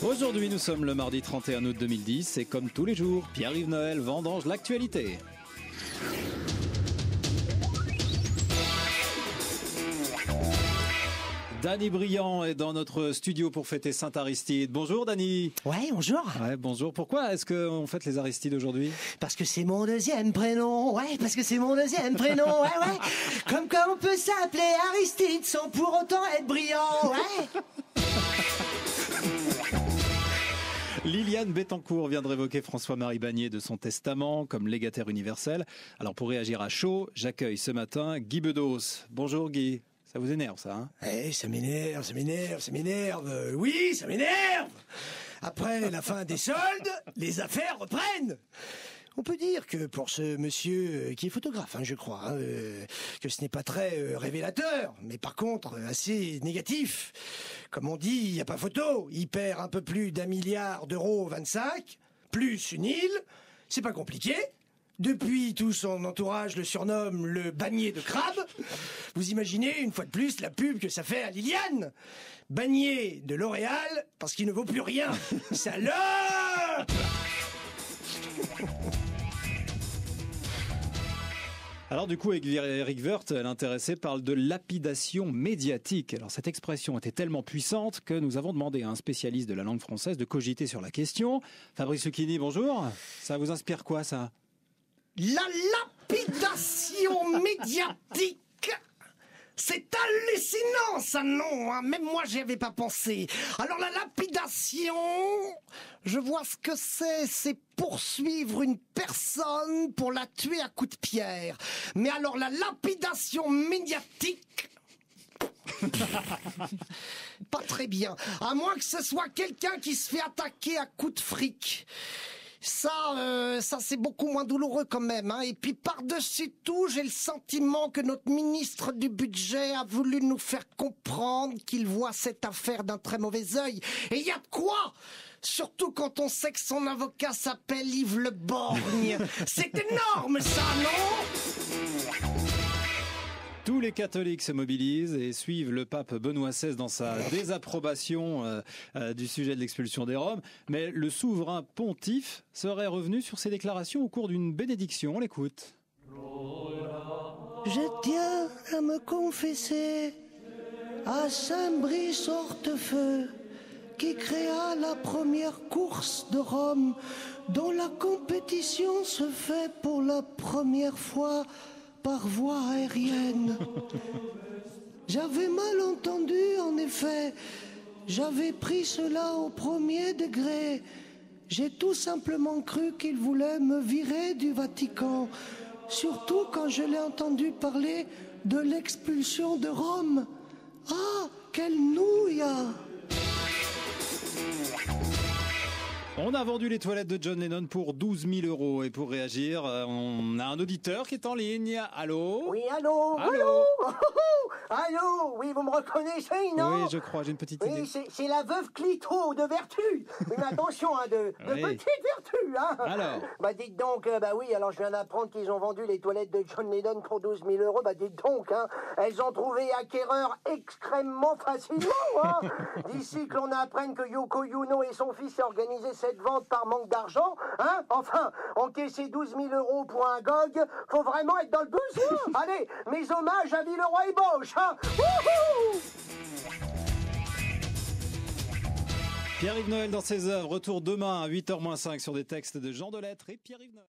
Aujourd'hui, nous sommes le mardi 31 août 2010 et comme tous les jours, Pierre-Yves Noël vendange l'actualité. Dany Briand est dans notre studio pour fêter Saint-Aristide. Bonjour Dany. Ouais, bonjour. Ouais, bonjour. Pourquoi est-ce qu'on fête les Aristides aujourd'hui? Parce que c'est mon deuxième prénom. Ouais, parce que c'est mon deuxième prénom. Ouais. Comme on peut s'appeler Aristide sans pour autant être brillant. Ouais. Liliane Bettencourt vient de révoquer François-Marie Bagné de son testament comme légataire universel. Alors pour réagir à chaud, j'accueille ce matin Guy Bedos. Bonjour Guy. Ça vous énerve ça, hein? Eh, ça m'énerve. Oui, ça m'énerve. Après la fin des soldes, les affaires reprennent. On peut dire que pour ce monsieur qui est photographe, je crois, que ce n'est pas très révélateur, mais par contre assez négatif. Comme on dit, il n'y a pas photo. Il perd un peu plus d'1 milliard d'euros 25, plus une île. C'est pas compliqué. Depuis, tout son entourage le surnomme le Bagné de crabe. Vous imaginez, une fois de plus, la pub que ça fait à Liliane. Bagné de L'Oréal, parce qu'il ne vaut plus rien. Salope! Alors du coup, Éric Woerth, l'intéressé, parle de lapidation médiatique. Alors cette expression était tellement puissante que nous avons demandé à un spécialiste de la langue française de cogiter sur la question. Fabrice Lucchini, bonjour. Ça vous inspire quoi ça? La lapidation médiatique. C'est hallucinant, ça, non, hein. Même moi, j'y avais pas pensé. Alors, la lapidation, je vois ce que c'est poursuivre une personne pour la tuer à coups de pierre. Mais alors, la lapidation médiatique... pas très bien. À moins que ce soit quelqu'un qui se fait attaquer à coups de fric. Ça c'est beaucoup moins douloureux quand même, hein. Et puis par-dessus tout, j'ai le sentiment que notre ministre du budget a voulu nous faire comprendre qu'il voit cette affaire d'un très mauvais œil. Et il y a de quoi! Surtout quand on sait que son avocat s'appelle Yves Le Borgne. C'est énorme ça, non? Tous les catholiques se mobilisent et suivent le pape Benoît XVI dans sa désapprobation du sujet de l'expulsion des Roms. Mais le souverain pontife serait revenu sur ses déclarations au cours d'une bénédiction. On l'écoute. Je tiens à me confesser à Saint-Brice Hortefeux, qui créa la première course de Rome, dont la compétition se fait pour la première fois par voie aérienne. J'avais mal entendu, en effet. J'avais pris cela au premier degré. J'ai tout simplement cru qu'il voulait me virer du Vatican. Surtout quand je l'ai entendu parler de l'expulsion de Rome. Ah, quelle nouille! On a vendu les toilettes de John Lennon pour 12 000 €. Et pour réagir, on a un auditeur qui est en ligne. Allô? Oui, allô? Allô? Allô? Oui, vous me reconnaissez, non? Oui, je crois, j'ai une petite idée. Oui, c'est la veuve Clito de Vertu. Oui, mais attention, de Oui. petite Vertu, hein. Alors? Bah, dites donc, oui, alors je viens d'apprendre qu'ils ont vendu les toilettes de John Lennon pour 12 000 €. Bah, dites donc, hein. Elles ont trouvé acquéreur extrêmement facilement, hein. D'ici que l'on apprenne que Yoko Yuno et son fils ont organisé cette vente par manque d'argent, hein. Enfin, encaisser 12 000 € pour un GOG, faut vraiment être dans le besoin. Allez, mes hommages à Villeroy et Bosch, hein. Wouhou! Pierre-Yves Noël dans ses œuvres. Retour demain à 8h moins 5 sur des textes de Jean Delettre et Pierre-Yves Noël.